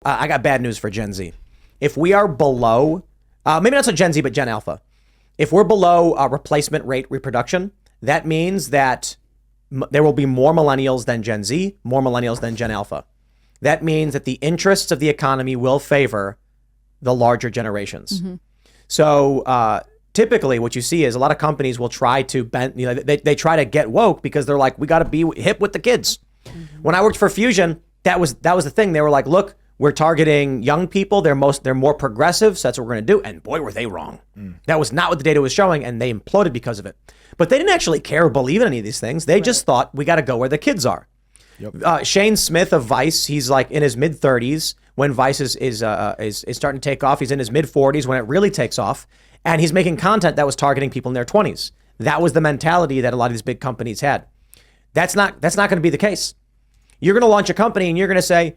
I got bad news for Gen Z. If we are below, maybe not so Gen Z, but Gen Alpha. If we're below replacement rate reproduction, that means that there will be more millennials than Gen Z, more millennials than Gen Alpha. That means that the interests of the economy will favor the larger generations. So typically what you see is a lot of companies will try to bend, they try to get woke because they're like, we got to be hip with the kids. When I worked for Fusion, that was the thing. They were like, look, we're targeting young people. They're more progressive. So that's what we're going to do. And boy, were they wrong. That was not what the data was showing. And they imploded because of it. But they didn't actually care or believe in any of these things. They just thought we got to go where the kids are. Yep. Shane Smith of Vice, he's like in his mid 30s when Vice is starting to take off. He's in his mid 40s when it really takes off. And he's making content that was targeting people in their 20s. That was the mentality that a lot of these big companies had. That's not going to be the case. You're going to launch a company and you're going to say,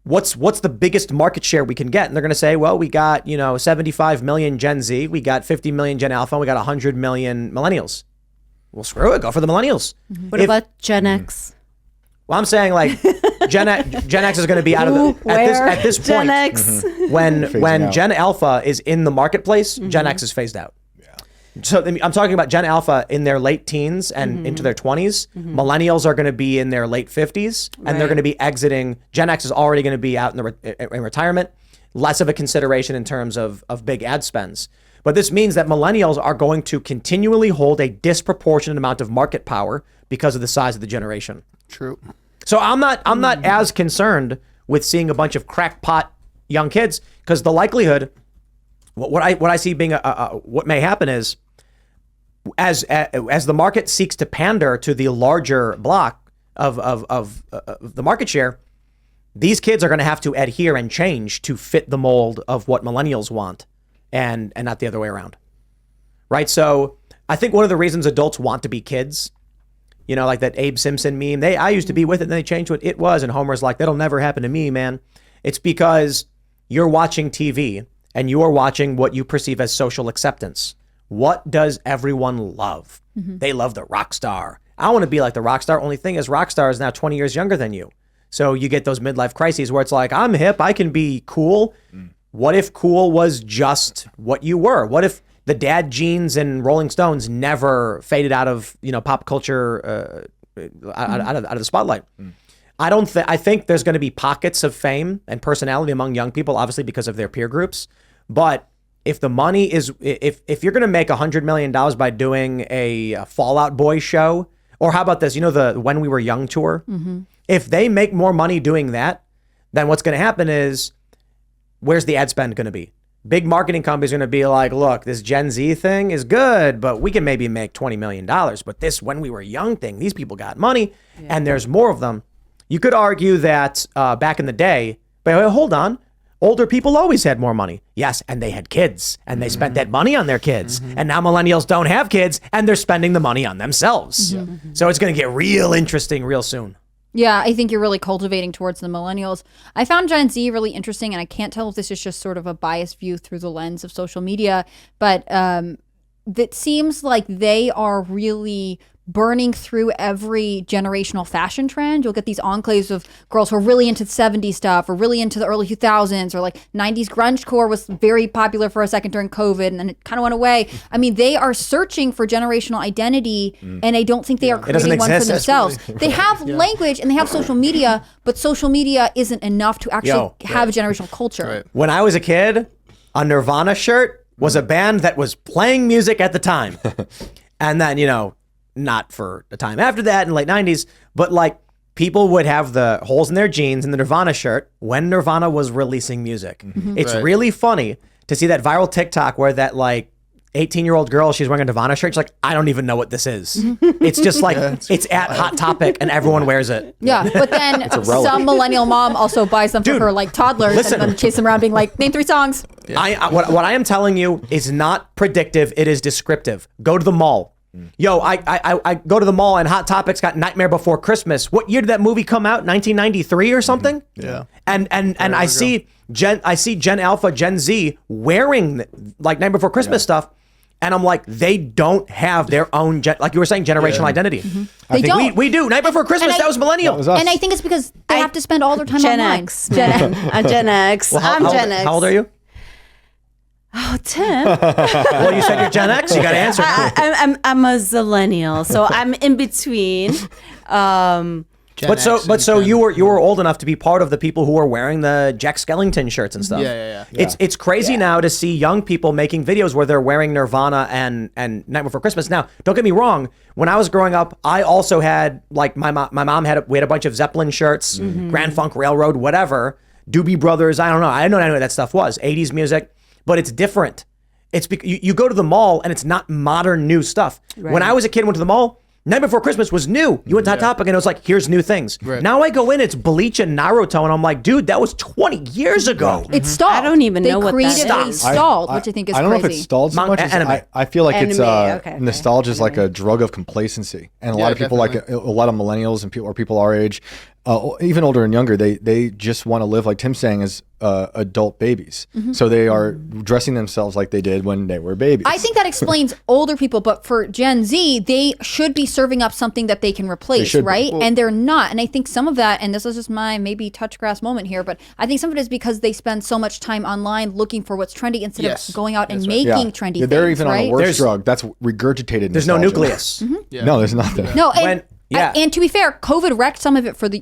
what's the biggest market share we can get? And they're going to say, well, we got, 75 million Gen Z, we got 50 million Gen Alpha, and we got 100 million millennials. Well, screw it, go for the millennials. What about Gen X? Well, I'm saying like Gen X is going to be out of the at this point. Gen X. When Gen Alpha is in the marketplace, Gen X is phased out. So I'm talking about Gen Alpha in their late teens and into their 20s. Millennials are going to be in their late 50s, and they're going to be exiting. Gen X is already going to be out in retirement. Less of a consideration in terms of big ad spends. But this means that millennials are going to continually hold a disproportionate amount of market power because of the size of the generation. True. So I'm not as concerned with seeing a bunch of crackpot young kids, because the likelihood, what I see being what may happen is, as the market seeks to pander to the larger block of the market share, these kids are going to have to adhere and change to fit the mold of what millennials want, and not the other way around, right? So I think one of the reasons adults want to be kids, like that Abe Simpson meme, I used to be with it, and then they changed what it was, and Homer's like, that'll never happen to me, man. It's because you're watching TV and you are watching what you perceive as social acceptance. What does everyone love? They love the rock star. I want to be like the rock star. Only thing is, rock star is now 20 years younger than you. So you get those midlife crises where it's like, I'm hip, I can be cool. What if cool was just what you were? What if the dad jeans and Rolling Stones never faded out of pop culture, out of the spotlight? I think there's going to be pockets of fame and personality among young people, obviously because of their peer groups. But if the money is, if you're going to make $100 million by doing a Fall Out Boy show, or how about this, the When We Were Young tour, if they make more money doing that, then what's going to happen is, where's the ad spend going to be? Big marketing companies are going to be like, look, this Gen Z thing is good, but we can maybe make $20 million. But this When We Were Young thing, these people got money, and there's more of them. You could argue that back in the day, but hold on, older people always had more money. Yes, and they had kids, and they spent that money on their kids. And now millennials don't have kids, and they're spending the money on themselves. So it's going to get real interesting real soon. Yeah, I think you're really cultivating towards the millennials. I found Gen Z really interesting, and I can't tell if this is just sort of a biased view through the lens of social media, but it seems like they are really burning through every generational fashion trend. You'll get these enclaves of girls who are really into the 70s stuff, or really into the early 2000s, or like 90s grunge core was very popular for a second during COVID, and then it kind of went away. I mean, they are searching for generational identity, and I don't think they are creating one for themselves. They have language and they have social media, but social media isn't enough to actually have a generational culture. Right. When I was a kid, a Nirvana shirt was a band that was playing music at the time. And then, not for the time after that in the late 90s, but like people would have the holes in their jeans in the Nirvana shirt when Nirvana was releasing music. It's really funny to see that viral TikTok where that like 18-year-old girl, she's wearing a Nirvana shirt. She's like, I don't even know what this is. It's just like, it's at Hot Topic and everyone wears it. Yeah, but then some millennial mom also buys them for her like toddlers and then chase them around being like, name 3 songs. What I am telling you is not predictive, it is descriptive. Go to the mall. Yo, I go to the mall and Hot Topic's got Nightmare Before Christmas. What year did that movie come out? 1993 or something? Yeah. And I see Gen Alpha, Gen Z wearing like Nightmare Before Christmas stuff, And I'm like, they don't have their own, like you were saying, generational identity. They don't. We do. Night Before Christmas, that was millennial. That was us. And I think it's because they have to spend all their time Gen online. X. I'm Gen X. I'm Gen X. How old are you? Oh, 10. Well, you said you're Gen X. You got to answer. I'm a zillennial, so I'm in between. But so you were old enough to be part of the people who were wearing the Jack Skellington shirts and stuff. Yeah. It's crazy now to see young people making videos where they're wearing Nirvana and Night Before Christmas. Now, don't get me wrong. When I was growing up, I also had like my mom had a bunch of Zeppelin shirts, Grand Funk Railroad, whatever, Doobie Brothers. I don't know. I didn't know any of that stuff was 80s music, but it's different. It's you go to the mall and it's not modern new stuff. Right. When I was a kid, went to the mall. Night Before Christmas was new. You went to Hot Topic and it was like, here's new things. Right. Now I go in, it's Bleach and Naruto, and I'm like, dude, that was 20 years ago. It's stalled. I don't even know what that creatively is. stalled, which I think is I don't know if crazy. it's stalled so much. Anime. I feel like it's Anime, okay. nostalgia is like a drug of complacency, and a lot of people, like a lot of millennials and people our age, even older and younger, they just want to live like Tim's saying as adult babies. So they are dressing themselves like they did when they were babies. I think that explains older people, but for Gen Z, they should be serving up something that they can replace, should be. right? And they're not. And I think some of that, and this is just my maybe touch grass moment here, but I think some of it is because they spend so much time online looking for what's trendy instead of going out and making trendy things, they're even right? on a worse drug. That's regurgitated. There's no nostalgia. nucleus. No, there's nothing. No, and, When- yeah. and to be fair, COVID wrecked some of it for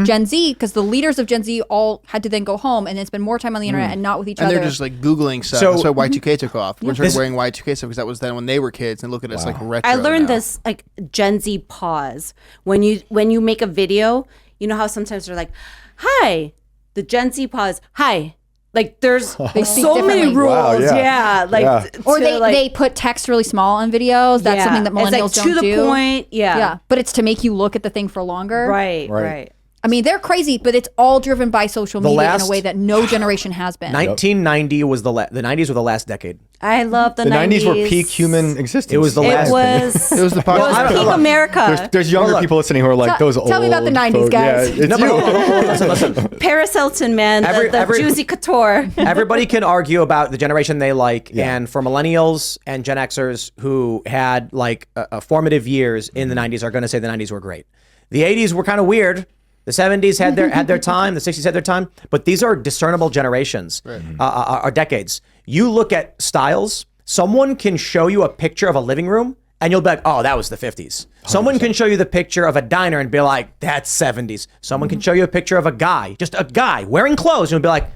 Gen Z because the leaders of Gen Z all had to then go home and then spend more time on the internet and not with each And other. they're just like Googling stuff. So- That's why Y2K took off. We started This- wearing Y2K stuff because that was then when they were kids and look at us like retro. I learned now. this like Gen Z pause. When you make a video, you know how sometimes they're like, "Hi," the Gen Z pause. "Hi." Like there's so many differently. rules. Wow, yeah. Like Yeah. or to, they put text really small on videos. That's something that millennials it's like, don't to do. the point. Yeah, but it's to make you look at the thing for longer. Right. I mean, they're crazy, but it's all driven by social media in last- a way that no generation has been. 1990 was the 90s were the last decade. I love the The 90s were 90s. peak human existence. It was the It last. was. It was the It was peak America. There's younger Well, look, people listening who are like those old. tell me about the 90s, folks. guys. Yeah, it's No, but you. hold on, listen. Paris Hilton, man, the juicy couture. Everybody can argue about the generation they like, and for millennials and Gen Xers who had like formative years in the 90s are going to say the 90s were great. The 80s were kind of weird. The 70s had their time. The 60s had their time. But these are discernible generations, are decades. You look at styles. Someone can show you a picture of a living room, and you'll be like, "Oh, that was the 50s." 100%. Someone can show you the picture of a diner and be like, "That's 70s." Someone can show you a picture of a guy, just a guy wearing clothes, and you'll be like,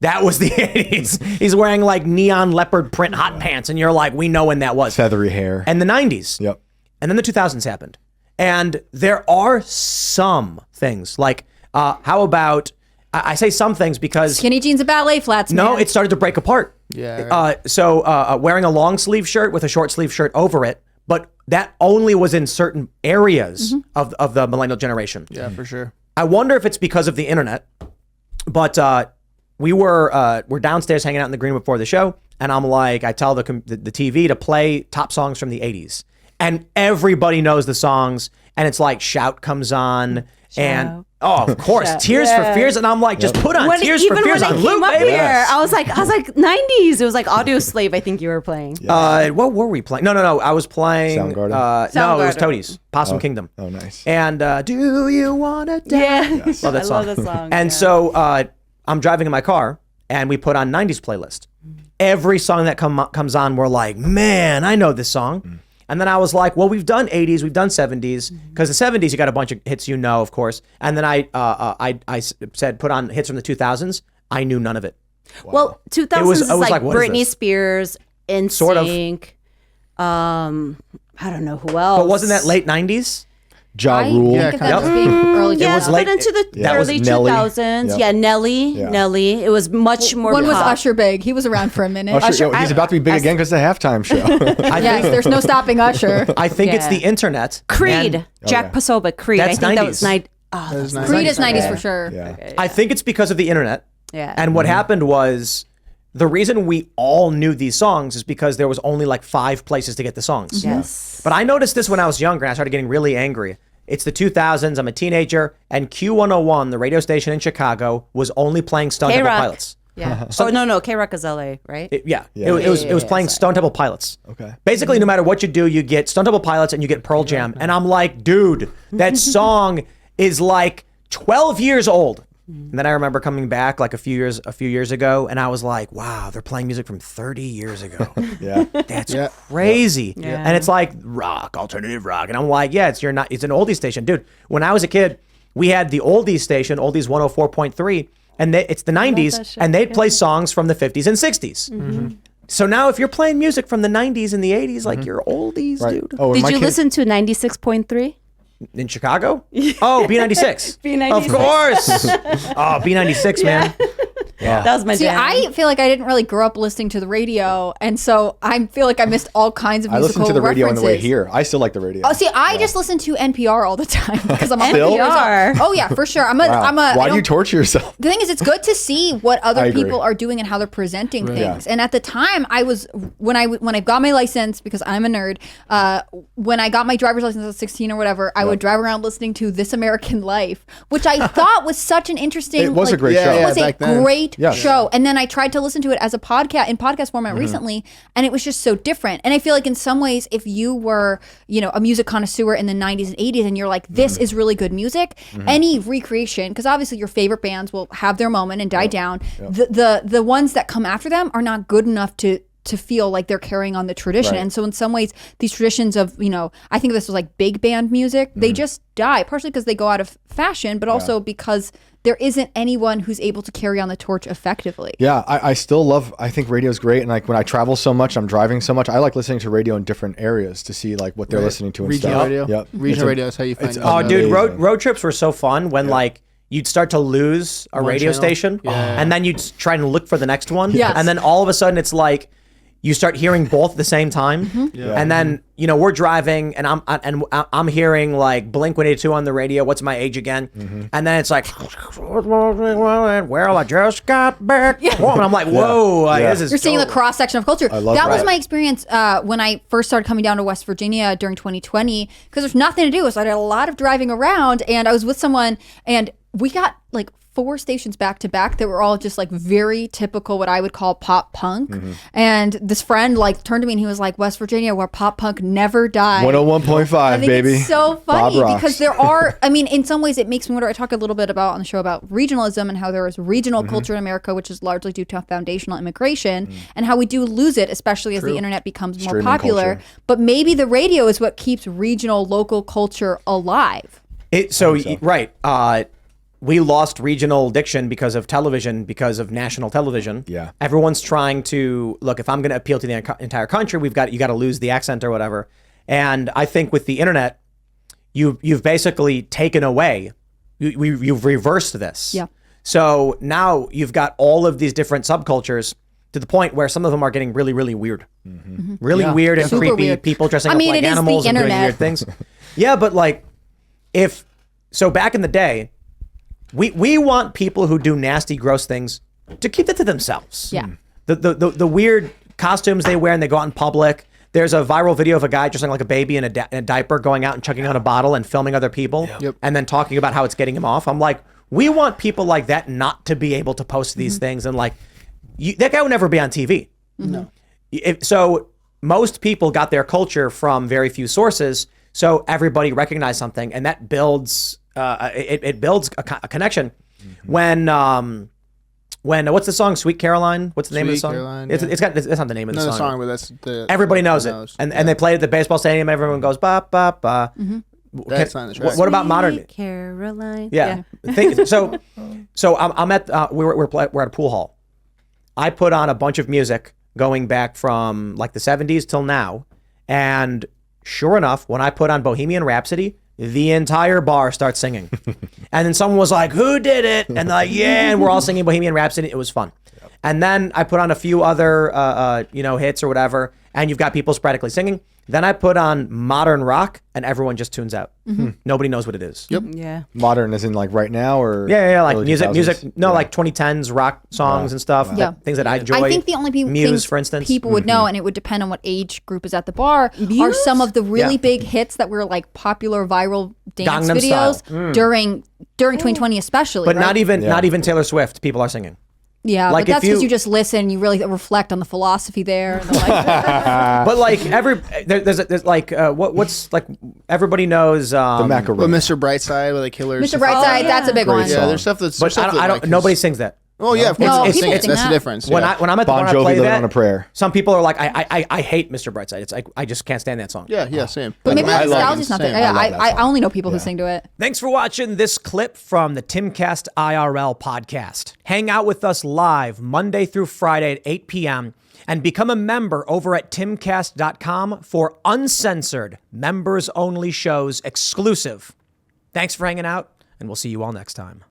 "That was the 80s." He's wearing like neon leopard print hot pants, and you're like, "We know when that was." Feathery hair. And the 90s. Yep. And then the 2000s happened. And there are some things like, how about, I say some things because. Skinny jeans and ballet flats, No, man. it started to break apart. Yeah, right. So wearing a long sleeve shirt with a short sleeve shirt over it, but that only was in certain areas of the millennial generation. Yeah, for sure. I wonder if it's because of the internet, but we're downstairs hanging out in the green room before the show, and I'm like, I tell the TV to play top songs from the 80s. And everybody knows the songs, and it's like Shout comes on, and of course, Tears for Fears, and I'm like, just put on Tears for Fears on loop, baby. Here, I was like 90s. It was like Audio Slave. I think you were playing. What were we playing? No. I was playing. Soundgarden? No, it was Toadies, Possum Kingdom. Oh, nice. And Do You Wanna Dance? Yeah, Love that song. I love the song. And so I'm driving in my car, and we put on 90s playlist. Every song that comes on, we're like, man, I know this song. And then I was like, well, we've done 80s, we've done 70s, because the 70s, you got a bunch of hits, of course. And then I said, put on hits from the 2000s. I knew none of it. Well, 2000s It was is like, like what is Britney this? Spears, NSYNC. Sort of. I don't know who else. But wasn't that late 90s? Ja I Rule. think of that as being early. Yeah, was but late- into the that was early Nelly. 2000s. Yep. Yeah, Nelly. It was much more. When was pop. Usher big? He was around for a minute. Usher, he's about to be big again because the halftime show. Yes, there's no stopping Usher. I think it's Yeah. the internet. Creed, And Jack Pasoba, Creed. That's I think that was 90s. night. That is nice. Creed is 90s for sure. Yeah. I think it's because of the internet. Yeah. And what happened was the reason we all knew these songs is because there was only like 5 places to get the songs. Yes. But I noticed this when I was younger and I started getting really angry. It's the 2000s. I'm a teenager, and Q101, the radio station in Chicago, was only playing Stone Temple K-Rock. Pilots. Yeah. Oh no, K-Rock is LA, right? It was playing Stone Temple Pilots. Okay. Basically, no matter what you do, you get Stone Temple Pilots and you get Pearl Jam. And I'm like, dude, that song is like 12 years old. And then I remember coming back like a few years ago, and I was like, wow, they're playing music from 30 years ago. Yeah. That's crazy. Yeah. And it's like rock, alternative rock. And I'm like, yeah, it's an oldies station. Dude, when I was a kid, we had the oldies station, oldies 104.3, and it's the 90s, and they'd play songs from the 50s and 60s. So now if you're playing music from the 90s and the 80s, like you're oldies, dude. Oh, Did you listen to 96.3? In Chicago? Oh, B96. B96. Of course. Oh, B96, man. That was my See, jam. I feel like I didn't really grow up listening to the radio, and so I feel like I missed all kinds of I musical listened to the radio on the way references. here. I still like the radio. Oh, see, I just listen to NPR all the time because I'm on Still? NPR. Oh yeah, for sure. Why do you torture yourself? The thing is, it's good to see what I other agree. people are doing and how they're presenting things. Yeah. And at the time, I was when I got my license, because I'm a nerd. When I got my driver's license at 16 or whatever, I would drive around listening to This American Life, which I thought was such an interesting. It was a great show. It was a back then. great Yes. show. And then I tried to listen to it as a podcast in podcast format recently, and it was just so different. And I feel like in some ways, if you were, a music connoisseur in the 90s and 80s, and you're like, this is really good music, any recreation, because obviously your favorite bands will have their moment and die down. The ones that come after them are not good enough to feel like they're carrying on the tradition. Right. And so in some ways, these traditions of, I think this was like big band music, they just die, partially because they go out of fashion, but also because there isn't anyone who's able to carry on the torch effectively. Yeah, I still I think radio's great. And like when I travel so much, I'm driving so much, I like listening to radio in different areas to see like what they're listening to and Regional stuff. radio. Yep. Regional radio is how you find. Oh, dude, amazing. road trips were so fun when like you'd start to lose a radio channel. station, and then you'd try and look for the next one, Yes. and then all of a sudden it's like you start hearing both at the same time, and then we're driving, and I'm hearing like Blink-182 on the radio. What's my age again? And then it's like, well, I just got back, and I'm like, whoa, this is. You're seeing the cross section of culture. love That was that. my experience when I first started coming down to West Virginia during 2020, because there's nothing to do. So I did a lot of driving around, and I was with someone, and we got like 4 stations back to back that were all just like very typical, what I would call pop punk. And this friend like turned to me and he was like, West Virginia, where pop punk never died. 101.5, I think baby. it's so Bob funny rocks. because there are, I mean, in some ways it makes me wonder. I talk a little bit about on the show about regionalism and how there is regional culture in America, which is largely due to foundational immigration, and how we do lose it, especially as the internet becomes more Streaming popular. culture. But maybe the radio is what keeps regional local culture alive. Right. We lost regional diction because of television, because of national television. Yeah. Everyone's trying to look. If I'm going to appeal to the entire country, you got to lose the accent or whatever. And I think with the internet, you've basically taken away. You've reversed this. Yeah. So now you've got all of these different subcultures to the point where some of them are getting really, really weird. Really weird and Super creepy. weird. People dressing I up mean, like it is the animals and doing internet. weird things. Yeah, but like, back in the day, we want people who do nasty, gross things to keep that to themselves. Yeah. The weird costumes they wear and they go out in public. There's a viral video of a guy dressing like a baby in a diaper going out and chugging on a bottle and filming other people and then talking about how it's getting him off. I'm like, we want people like that not to be able to post these things, and like that guy would never be on TV. No. So most people got their culture from very few sources. So everybody recognized something, and that builds it builds a connection. When what's the song? Sweet Caroline. What's the name of the Sweet song? Caroline, It's yeah. that's not the name of the Another song. song, but that's the Everybody knows it, and they play it at the baseball stadium. Everyone goes ba ba ba. That's not the track. What about modern? Sweet Caroline. Yeah. So I'm at we're at a pool hall. I put on a bunch of music going back from like the 70s till now, and sure enough, when I put on Bohemian Rhapsody, the entire bar starts singing. And then someone was like, "Who did it?" And they're like, "Yeah," and we're all singing Bohemian Rhapsody. It was fun. And then I put on a few other hits or whatever, and you've got people sporadically singing. Then I put on modern rock, and everyone just tunes out. Nobody knows what it is. Yep. Yeah. Modern as in like right now or Like early music, 2000s? like 2010s rock songs and stuff. Yeah. Things that I enjoy. I think the only Muse, things for instance. people would know, and it would depend on what age group is at the bar, are some of the really big hits that were like popular viral dance Gangnam videos Style. during 2020 especially. but right? not even Taylor Swift. People are singing. Yeah, Like, but if that's because you- you just listen. You really reflect on the philosophy there. And like, But like there's like what's like everybody knows The macaroon. But Mr. Brightside with the killers. Mr. Brightside, that's a big Great one. Yeah, song. there's stuff that's. but I don't nobody sings that. Oh yeah, of course. No, they people sing it. sing That's the that. difference. When yeah. I'm at the Bon when I Jovi, play Living that, on a Prayer. some people are like I hate Mr. Brightside. It's like I just can't stand that song. Yeah, same. But maybe the the Mad nostalgia's Lions, not there. same. Yeah, love that I song. only know people who sing to it. Thanks for watching this clip from the Timcast IRL podcast. Hang out with us live Monday through Friday at 8 p.m. and become a member over at timcast.com for uncensored, members-only shows exclusive. Thanks for hanging out, and we'll see you all next time.